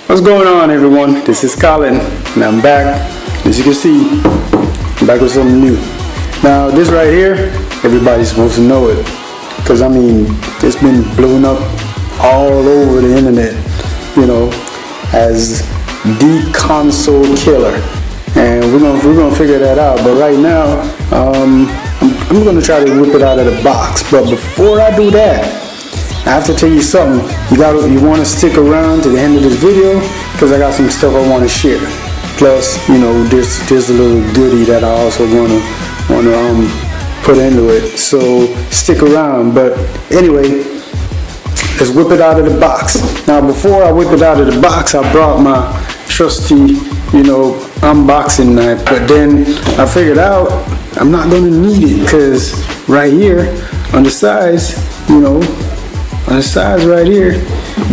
What's going on, everyone? This is Colin, and I'm back. As you can see, I'm back with something new. Now, this right here, everybody's supposed to know it, because I mean, it's been blown up all over the internet, you know, as the console killer, and we're gonna figure that out. But right now, I'm gonna try to whip it out of the box. But before I do that, I have to tell you something. You want to stick around to the end of this video, because I got some stuff I want to share. Plus, you know, there's a little goodie that I also wanna put into it. So stick around. But anyway, let's whip it out of the box. Now, before I whip it out of the box, I brought my trusty, you know, unboxing knife. But then I figured out I'm not gonna need it, because right here on the sides, you know, on the sides right here,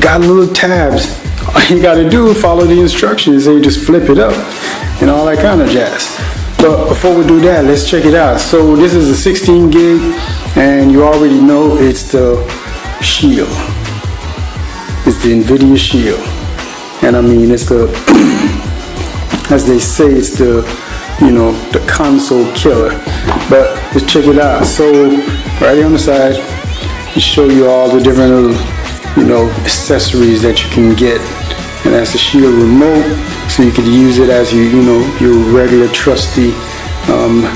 got little tabs. All you gotta do is follow the instructions, and you just flip it up and all that kind of jazz. But before we do that, let's check it out. So this is a 16 gig, and you already know it's the Shield. It's the Nvidia Shield, and I mean, it's the as they say, it's the, you know, the console killer. But let's check it out. So right here on the side, to show you all the different little, you know, accessories that you can get, and that's the Shield remote, so you could use it as you know, your regular trusty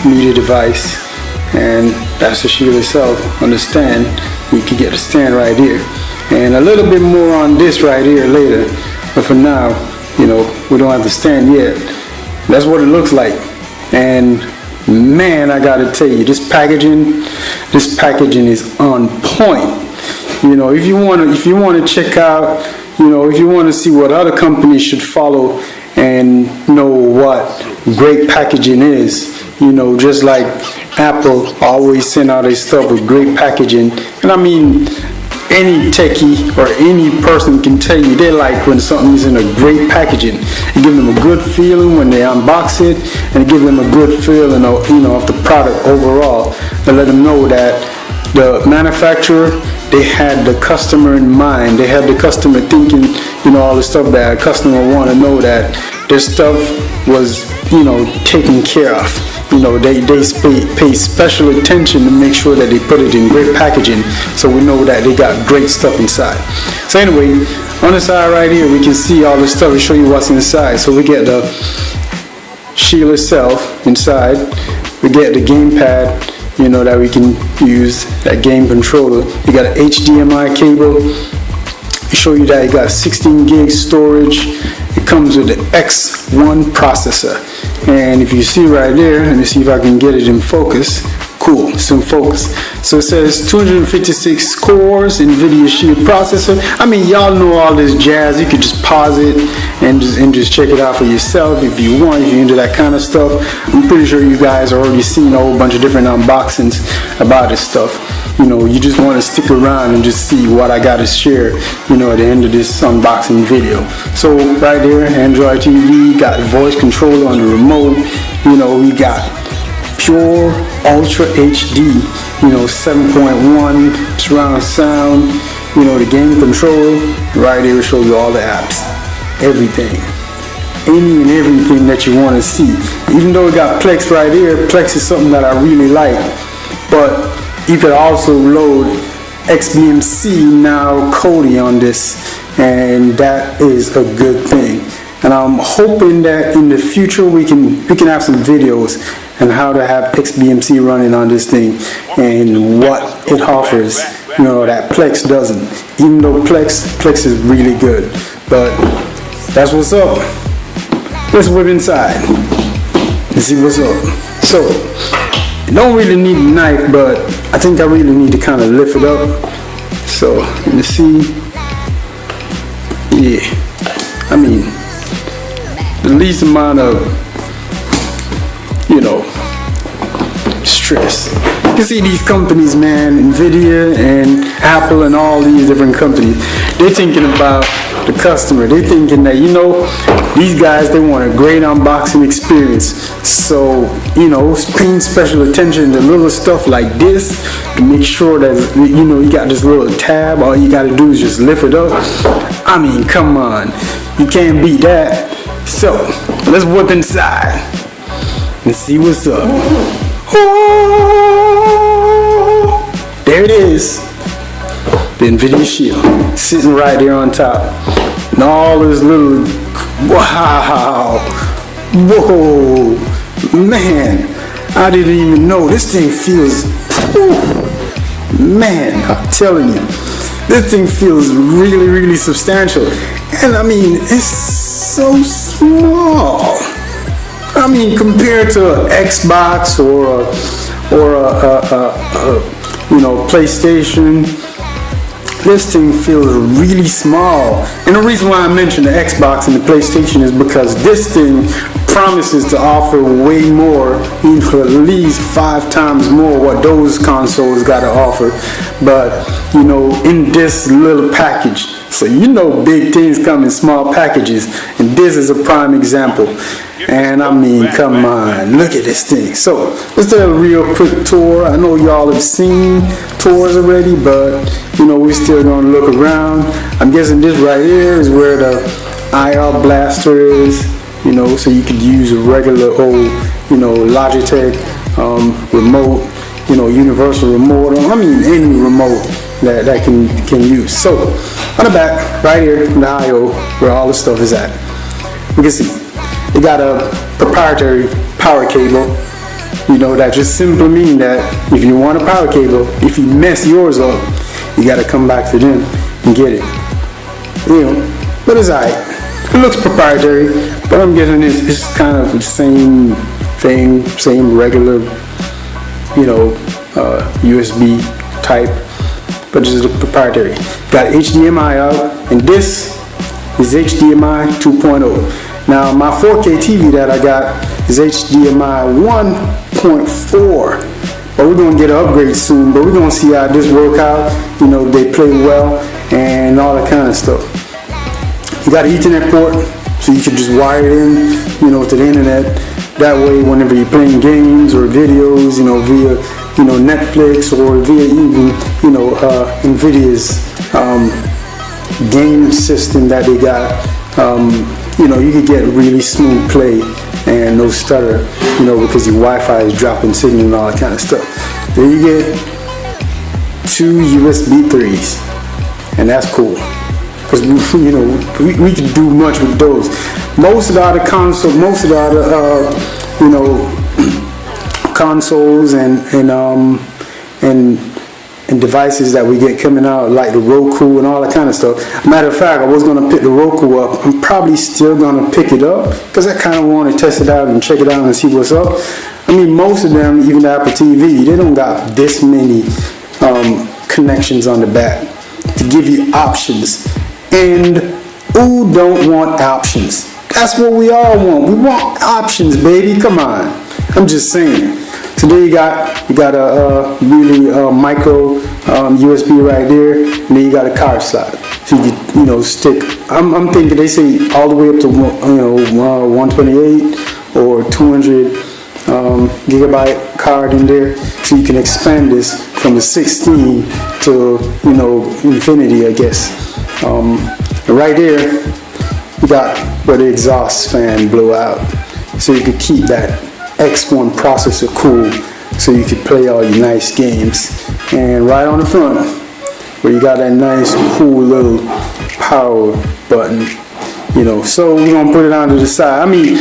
media device. And that's the Shield itself on the stand. You can get a stand right here, and a little bit more on this right here later. But for now, you know, we don't have the stand yet. That's what it looks like. And man, I gotta tell you, this packaging is on point. You know, if you wanna check out, you know, if you wanna see what other companies should follow and know what great packaging is, you know, just like Apple always send out their stuff with great packaging. And I mean, any techie or any person can tell you they like when something's in a great packaging. It gives them a good feeling when they unbox it, and it gives them a good feeling of, you know, of the product overall, to let them know that the manufacturer, they had the customer in mind. They had the customer thinking, you know, all the stuff that a customer want to know, that their stuff was, you know, taken care of. You know, they pay special attention to make sure that they put it in great packaging, so we know that they got great stuff inside. So anyway, on the side right here, we can see all the stuff to show you what's inside. So we get the Shield itself inside. We get the gamepad, you know, that we can use, that game controller. You got an HDMI cable. Show you that you got 16 gig storage. It comes with the X1 processor, and if you see right there, let me see if I can get it in focus. Cool, it's in focus. So it says 256 cores, Nvidia Shield processor. I mean, y'all know all this jazz. You could just pause it and just check it out for yourself if you want, if you're into that kind of stuff. I'm pretty sure you guys are already seen a whole bunch of different unboxings about this stuff. You know, you just want to stick around and just see what I got to share, you know, at the end of this unboxing video. So right there, Android TV, got voice controller on the remote. You know, we got pure Ultra HD, you know, 7.1 surround sound. You know, the game controller right there will show you all the apps, everything, any and everything that you want to see. Even though it got Plex right here, Plex is something that I really like, but you could also load XBMC now Kodi on this, and that is a good thing. And I'm hoping that in the future we can have some videos on how to have XBMC running on this thing and what it offers, you know, that Plex doesn't. Even though Plex is really good, but that's what's up. Let's whip inside and see what's up. So, you don't really need a knife, but I think I really need to kind of lift it up. So, let me see. Yeah, I mean, the least amount of, you know, stress. You can see these companies, man, Nvidia and Apple and all these different companies, they're thinking about the customer. They're thinking that, you know, these guys, they want a great unboxing experience. So, you know, paying special attention to little stuff like this to make sure that, you know, you got this little tab. All you got to do is just lift it up. I mean, come on. You can't beat that. So, let's whip inside and see what's up. Oh, there it is. The Nvidia Shield sitting right there on top. And all this little, wow, whoa, man, I didn't even know. This thing feels, man, I'm telling you, this thing feels really, really substantial. And I mean, it's so small. I mean, compared to an Xbox or you know, PlayStation, this thing feels really small. And the reason why I mentioned the Xbox and the PlayStation is because this thing promises to offer way more, you know, at least 5 times more what those consoles got to offer. But, you know, in this little package. So you know big things come in small packages, and this is a prime example. And I mean, come on, look at this thing. So let's do a real quick tour. I know y'all have seen tours already, but you know, we're still gonna look around. I'm guessing this right here is where the IR blaster is, you know, so you could use a regular old, you know, Logitech remote, you know, universal remote, or I mean any remote that can use. So on the back, right here in the I/O, where all the stuff is at, we can see it got a proprietary power cable. You know, that just simply means that if you want a power cable, if you mess yours up, you got to come back to them and get it. You know, but it's alright. It looks proprietary, but I'm guessing it's kind of the same thing, same regular, you know, USB type, but just proprietary. Got HDMI out, and this is HDMI 2.0. Now my 4K TV that I got is HDMI 1.4, but we're gonna get an upgrade soon. But we're gonna see how this work out. You know, they play well and all that kind of stuff. You got an Ethernet port, so you can just wire it in, you know, to the internet. That way, whenever you're playing games or videos, you know, via, you know, Netflix or via even, you know, Nvidia's game system that they got. You know, you could get really smooth play and no stutter, you know, because your Wi-Fi is dropping signal and all that kind of stuff. Then you get 2 USB 3s, and that's cool, because you know, we can do much with those. Most of the other consoles, you know, consoles and devices that we get coming out, like the Roku and all that kind of stuff. Matter of fact, I was going to pick the Roku up. I'm probably still going to pick it up because I kind of want to test it out and check it out and see what's up. I mean, most of them, even the Apple TV, they don't got this many connections on the back to give you options. And who don't want options? That's what we all want. We want options, baby. Come on. I'm just saying. So there you got a really micro USB right there, and then you got a card slot. So you know, stick. I'm thinking they say all the way up to 128 or 200 gigabyte card in there, so you can expand this from a 16 to, you know, infinity, I guess. And right there, you got where the exhaust fan blow out, so you could keep that X1 processor cool, so you can play all your nice games. And right on the front, where you got that nice cool little power button, you know. So we're gonna put it on to the side. I mean,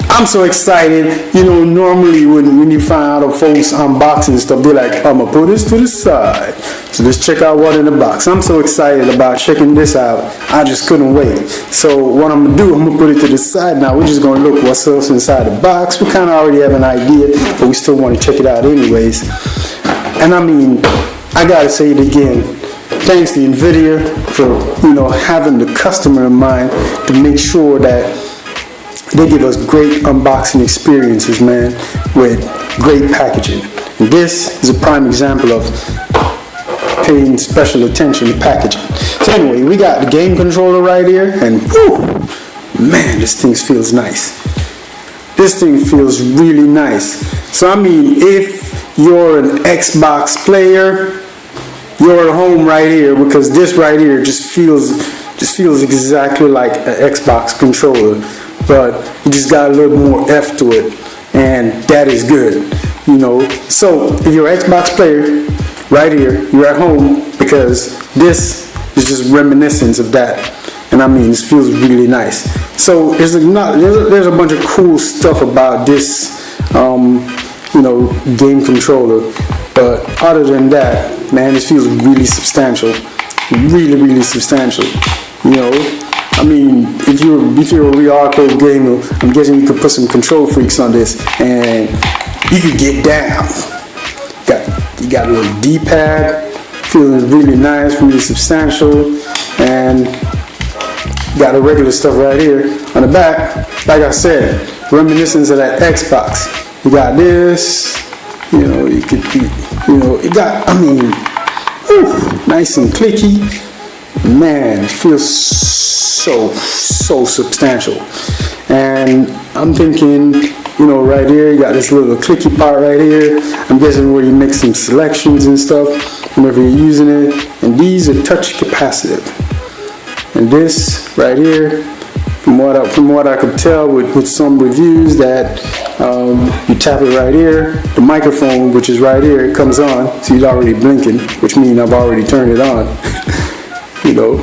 I'm so excited. You know, normally when you find out folks unboxing stuff, they're like, I'm gonna put this to the side. So let's check out what's in the box. I'm so excited about checking this out. I just couldn't wait. So what I'm gonna do, I'm gonna put it to the side now. We're just gonna look what's else inside the box. We kind of already have an idea, but we still want to check it out anyways. And I mean, I gotta say it again. Thanks to Nvidia for, you know, having the customer in mind to make sure that they give us great unboxing experiences, man, with great packaging. And this is a prime example of paying special attention to packaging. So anyway, we got the game controller right here, and whew, man, this thing feels nice. This thing feels really nice. So I mean, if you're an Xbox player, you're at home right here, because this right here just feels exactly like an Xbox controller, but you just got a little more F to it, and that is good, you know. So if you're an Xbox player, right here, you're at home, because this is just reminiscence of that, and I mean, this feels really nice. So there's a bunch of cool stuff about this, you know, game controller, but other than that, man, this feels really substantial, really substantial. You know, I mean, if you're a real hardcore gamer, I'm guessing you could put some control freaks on this, and you could get down. You got a little D-pad, feeling really nice, really substantial, and got the regular stuff right here on the back. Like I said, reminiscence of that Xbox. You got this, you know, it got, I mean, whew, nice and clicky. Man, it feels so substantial. And I'm thinking, you know, right here, you got this little clicky part right here. I'm guessing where you make some selections and stuff whenever you're using it. And these are touch capacitive. And this right here, from what I could tell with some reviews, that you tap it right here, the microphone, which is right here, it comes on. See, it's already blinking, which means I've already turned it on. You know,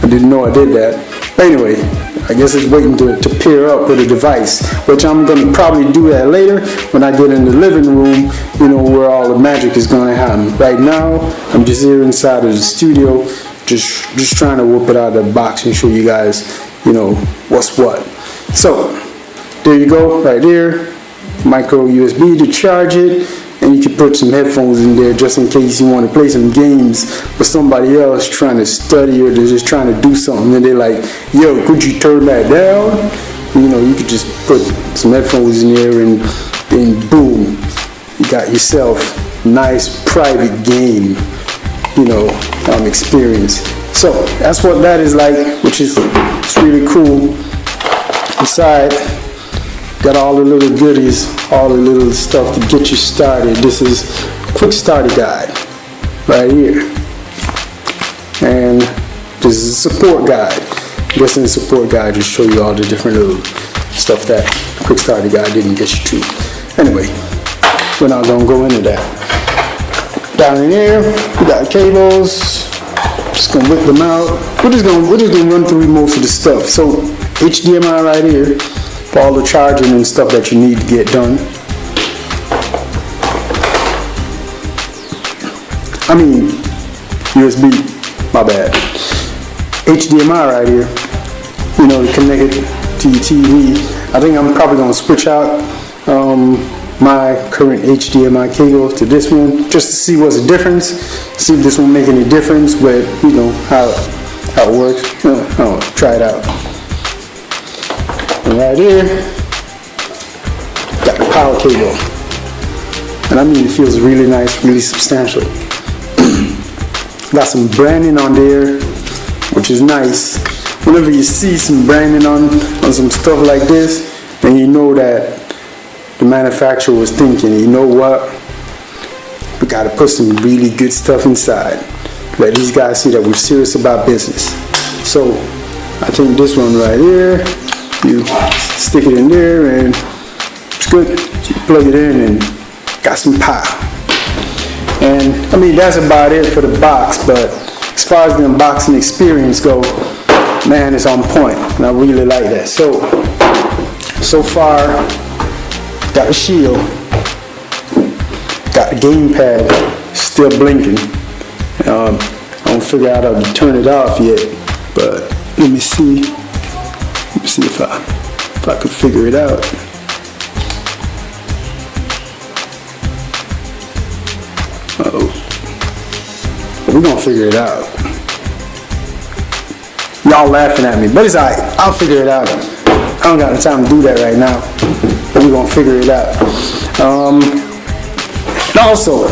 I didn't know I did that. But anyway, I guess it's waiting to pair up with a device, which I'm going to probably do that later when I get in the living room, you know, where all the magic is going to happen. Right now, I'm just here inside of the studio, just trying to whip it out of the box and show you guys, you know, what's what. So, there you go, right there, micro USB to charge it. And you can put some headphones in there just in case you want to play some games with somebody else trying to study, or they're just trying to do something and they're like, yo, could you turn that down? You know, you could just put some headphones in there, and boom, you got yourself a nice private game, you know, experience. So that's what that is like, which is, it's really cool. Inside, got all the little goodies, all the little stuff to get you started. This is a quick starter guide right here. And this is a support guide. This is a support guide to show you all the different little stuff that quick starter guide didn't get you to. Anyway, we're not gonna go into that. Down in here, we got cables. Just gonna whip them out. We're just gonna run through most of the stuff. So HDMI right here, for all the charging and stuff that you need to get done. I mean, USB, my bad. HDMI right here, you know, to connect it to your TV. I think I'm probably going to switch out my current HDMI cable to this one, just to see what's the difference, see if this one make any difference with, you know, how it works. I'll try it out. And right here, got the power cable. And I mean, it feels really nice, really substantial. Got some branding on there, which is nice. Whenever you see some branding on some stuff like this, then you know that the manufacturer was thinking, you know what? We gotta put some really good stuff inside. Let these guys see that we're serious about business. So, I think this one right here, you stick it in there and it's good. So you plug it in and got some power. And I mean, that's about it for the box, but as far as the unboxing experience go, man, it's on point, and I really like that. So far, got the shield, got the gamepad, still blinking. I don't figure out how to turn it off yet, but let me see if I could figure it out. We're gonna figure it out. Y'all laughing at me, but it's alright. I'll figure it out. I don't got the time to do that right now, but we're gonna figure it out. And also,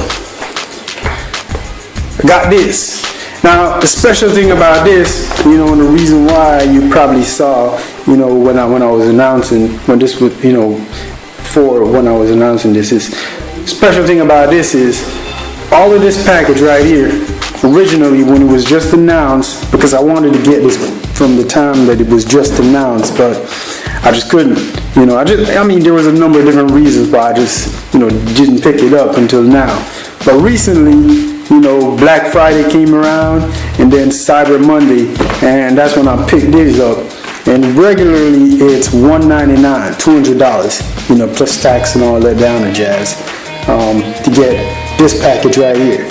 I got this. Now, the special thing about this, and the reason why you probably saw, when I was announcing, when this was, when I was announcing this, is special thing about this is all of this package right here. Originally, when it was just announced, because I wanted to get this from the time that it was just announced, but I just couldn't. There was a number of different reasons why I just, didn't pick it up until now. But recently, Black Friday came around, and then Cyber Monday, and that's when I picked these up. And regularly, it's $199, $200, plus tax and all that down the jazz, to get this package right here,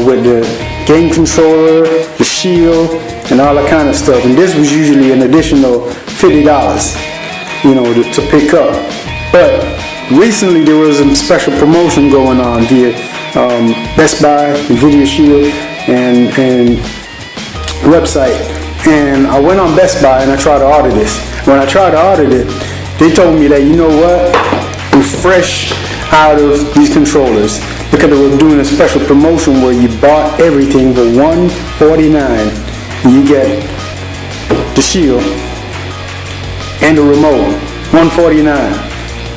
with the game controller, the shield, and all that kind of stuff. And this was usually an additional $50, to pick up. But recently there was a special promotion going on via Best Buy, Nvidia Shield, and website. And I went on Best Buy and I tried to order this. When I tried to order it, they told me that, we're fresh out of these controllers, because they were doing a special promotion where you bought everything for $149 and you get the shield and the remote, $149.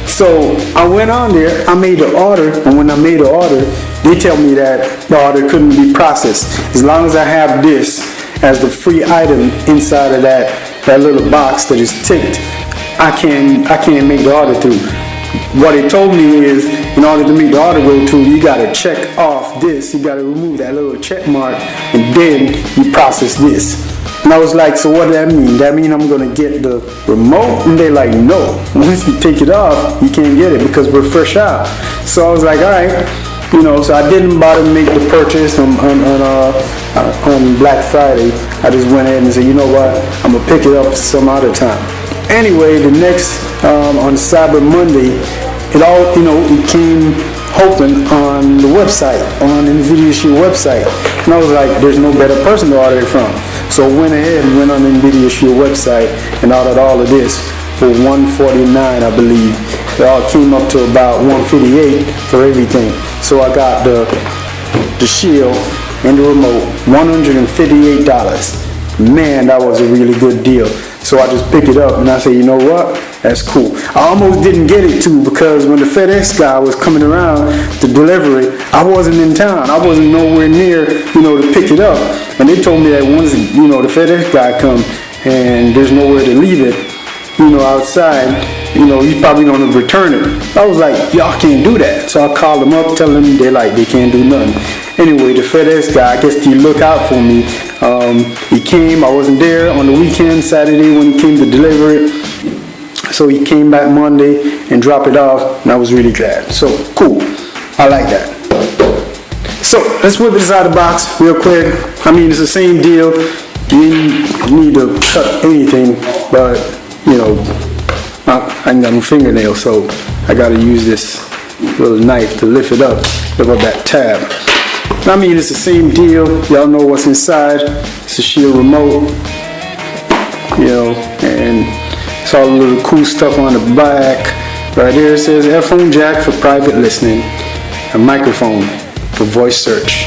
So I went on there, I made the order, and when I made the order, they tell me that the order couldn't be processed. As long as I have this as the free item inside of that little box that is ticked, I can't make the order through. What they told me is, in order to make the order go through, you gotta check off this, you gotta remove that little check mark, and then you process this. And I was like, so what does that mean? That mean I'm gonna get the remote? And they're like, no. Once you take it off, you can't get it because we're fresh out. So I was like, all right. So I didn't bother to make the purchase on Black Friday. I just went ahead and said, you know what? I'm gonna pick it up some other time. Anyway, the next, on Cyber Monday, it came open on the website, on Nvidia Shield website. And I was like, there's no better person to order it from. So I went ahead and went on the Nvidia Shield website and ordered all of this for $149, I believe. It all came up to about $158 for everything. So I got the shield and the remote, $158. Man, that was a really good deal. So I just picked it up and I said, you know what? That's cool. I almost didn't get it too, because when the FedEx guy was coming around to deliver it, I wasn't in town. I wasn't nowhere near, to pick it up. And they told me that once, the FedEx guy come and there's nowhere to leave it, outside, he's probably going to return it. I was like, y'all can't do that. So I called them up, telling them they can't do nothing. Anyway, the FedEx guy, I guess he looked out for me. He came, I wasn't there on the weekend, Saturday, when he came to deliver it. So he came back Monday and dropped it off, and I was really glad. So, cool. I like that. So, let's whip this out of the box real quick. It's the same deal. You need to cut anything, but, I ain't got no fingernails, so I got to use this little knife to lift it up, lift up that tab. It's the same deal. Y'all know what's inside. It's a Shield remote, and it's all the little cool stuff on the back. Right here it says headphone jack for private listening, a microphone for voice search,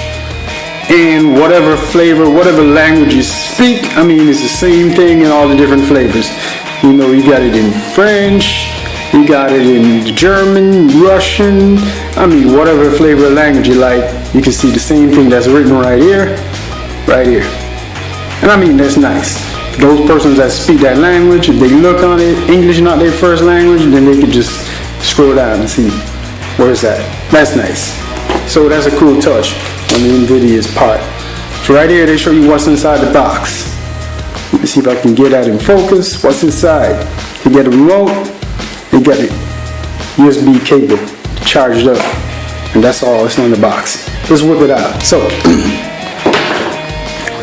and whatever flavor, whatever language you speak. It's the same thing in all the different flavors. You got it in French, you got it in German, Russian, whatever flavor of language you like, you can see the same thing that's written right here. And that's nice. Those persons that speak that language, if they look on it, English not their first language, then they could just scroll down and see where's that. That's nice. So that's a cool touch on the Nvidia's part. So right here they show you what's inside the box. Let me see if I can get that in focus. What's inside? You get a remote, you get a USB cable charged up, and that's all that's on the box. Let's whip it out. So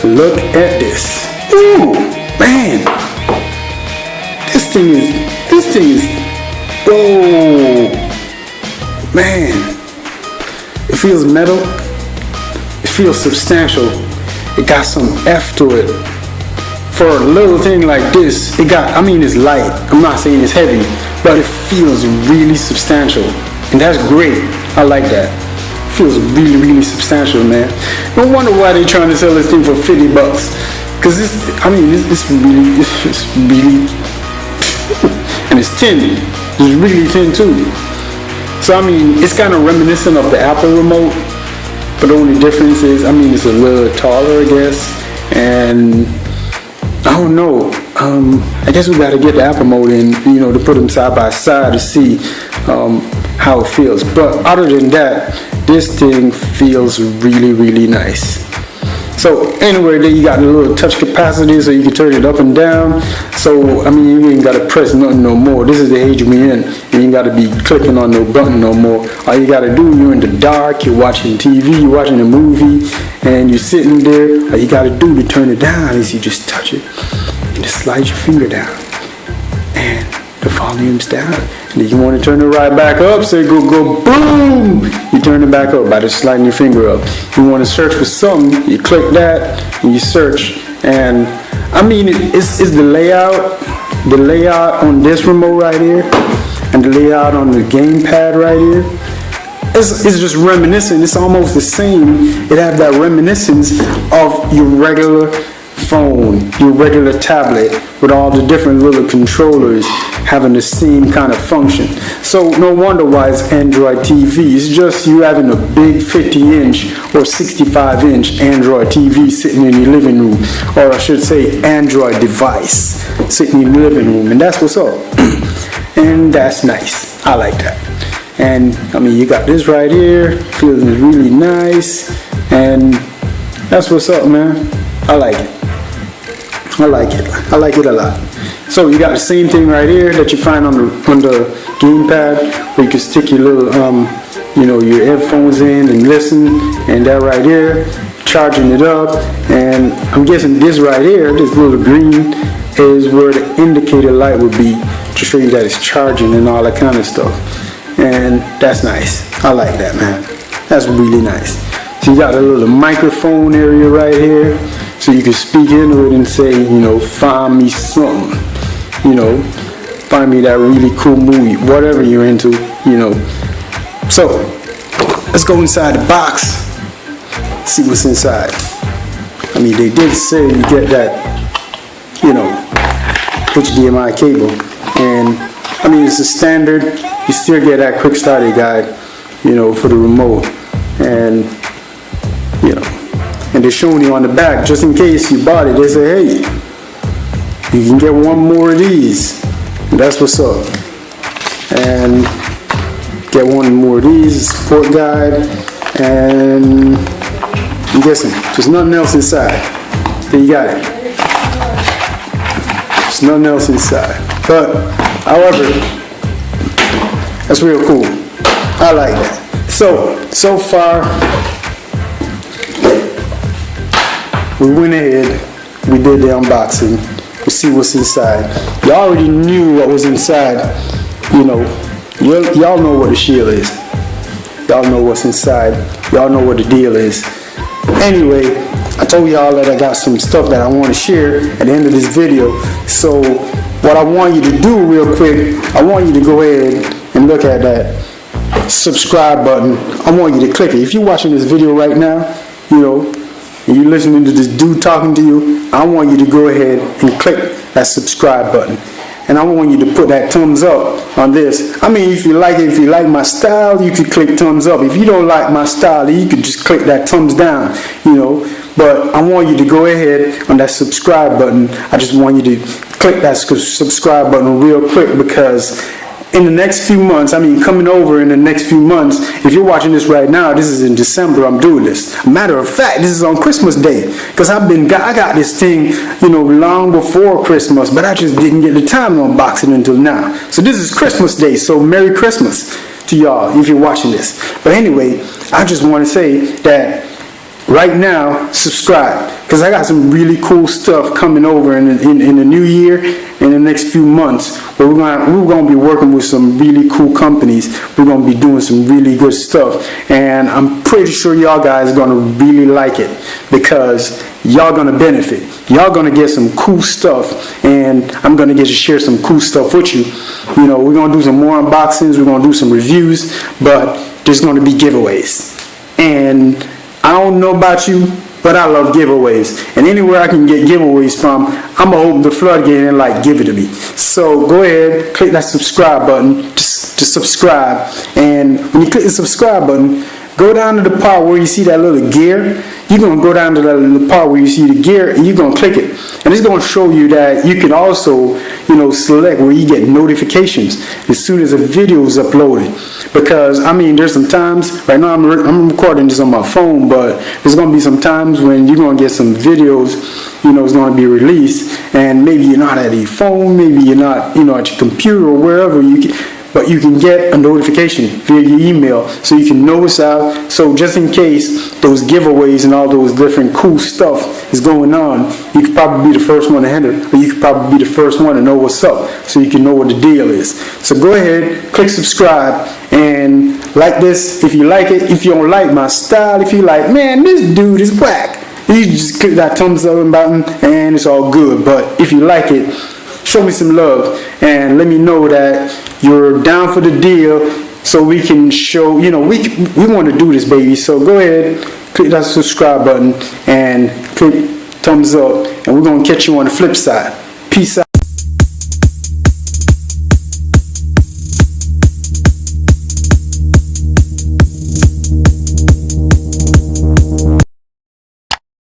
look at this. Ooh, man. This thing is, whoa, man. It feels metal. It feels substantial. It got some F to it. For a little thing like this, it's light. I'm not saying it's heavy, but it feels really substantial. And that's great. I like that. feels really, really substantial, man. No wonder why they're trying to sell this thing for $50. Cause this, I mean, it's really, and it's tin. It's really tin too. So I mean, it's kind of reminiscent of the Apple remote, but the only difference is, I mean, it's a little taller, I guess, and I don't know. I guess we gotta get the Apple mode in, you know, to put them side by side to see how it feels. But other than that, this thing feels really, really nice. So anyway, then you got a little touch capacity, so you can turn it up and down. So I mean, you ain't gotta press nothing no more. This is the age we in. You ain't gotta be clicking on no button no more. All you gotta do, you're in the dark, you're watching TV, you're watching a movie, and you're sitting there. All you gotta do to turn it down is you just touch it. You just slide your finger down, and the volume's down. And if you want to turn it right back up, say go boom, you turn it back up by just sliding your finger up. You want to search for something, you click that and you search. And I mean, it's the layout on this remote right here and the layout on the gamepad right here. It's just reminiscent. It's almost the same. It has that reminiscence of your regular phone, your regular tablet, with all the different little controllers having the same kind of function. So no wonder why it's Android TV. It's just you having a big 50-inch or 65-inch Android TV sitting in your living room, or I should say Android device sitting in your living room, and that's what's up. And that's nice. I like that. And I mean, you got this right here, feels really nice, and that's what's up, man. I like it. I like it. I like it a lot. So you got the same thing right here that you find on the gamepad, where you can stick your little you know, your headphones in and listen, and that right here, charging it up. And I'm guessing this right here, this little green, is where the indicator light would be to show you that it's charging and all that kind of stuff. And that's nice. I like that, man. That's really nice. So you got a little microphone area right here, so you can speak into it and say, you know, find me something, you know, find me that really cool movie, whatever you're into, you know. So let's go inside the box, see what's inside. I mean, they did say you get that, you know, HDMI cable, and I mean, it's a standard. You still get that quick starter guide, you know, for the remote, and you know, and they're showing you on the back, just in case you bought it, they say, hey, you can get one more of these. And that's what's up. And get one more of these, support guide, and I'm guessing there's nothing else inside. There you got it. There's nothing else inside. But, however, that's real cool. I like that. So far, we went ahead, we did the unboxing, we see what's inside. Y'all already knew what was inside, you know, y'all know what the Shield is. Y'all know what's inside, y'all know what the deal is. Anyway, I told y'all that I got some stuff that I want to share at the end of this video. So what I want you to do real quick, I want you to go ahead and look at that subscribe button. I want you to click it. If you're watching this video right now, you know, and you're listening to this dude talking to you, I want you to go ahead and click that subscribe button. And I want you to put that thumbs up on this. I mean, if you like it, if you like my style, you can click thumbs up. If you don't like my style, you can just click that thumbs down, you know. But I want you to go ahead on that subscribe button. I just want you to click that subscribe button real quick, because in the next few months, I mean, coming over in the next few months, if you're watching this right now, this is in December, I'm doing this. Matter of fact, this is on Christmas Day, because I got this thing, you know, long before Christmas, but I just didn't get the time to unbox it until now. So this is Christmas Day, so Merry Christmas to y'all if you're watching this. But anyway, I just want to say that right now, subscribe, because I got some really cool stuff coming over in the new year, in the next few months, where we're going to be working with some really cool companies. We're going to be doing some really good stuff, and I'm pretty sure y'all guys are going to really like it, because y'all going to benefit. Y'all going to get some cool stuff, and I'm going to get to share some cool stuff with you. You know, we're going to do some more unboxings, we're going to do some reviews, but there's going to be giveaways. And I don't know about you, but I love giveaways. And anywhere I can get giveaways from, I'm going to open the floodgate and like give it to me. So go ahead, click that subscribe button, just to subscribe. And when you click the subscribe button, go down to the part where you see that little gear. You're going to go down to that little part where you see the gear, and you're going to click it. And it's going to show you that you can also, select where you get notifications as soon as a video is uploaded. Because, there's some times, right now I'm recording this on my phone, but there's going to be some times when you're going to get some videos, it's going to be released, and maybe you're not at your phone, maybe you're not, at your computer or wherever but you can get a notification via your email, so you can know what's out. So just in case those giveaways and all those different cool stuff is going on, you could probably be the first one to enter, or you could probably be the first one to know what's up, so you can know what the deal is. So go ahead, click subscribe, and like this if you like it. If you don't like my style, if you like, man, this dude is whack, you just click that thumbs up button, and it's all good. But if you like it, show me some love and let me know that you're down for the deal, so we can show, we want to do this, baby. So go ahead, click that subscribe button and click thumbs up, and we're going to catch you on the flip side. Peace out.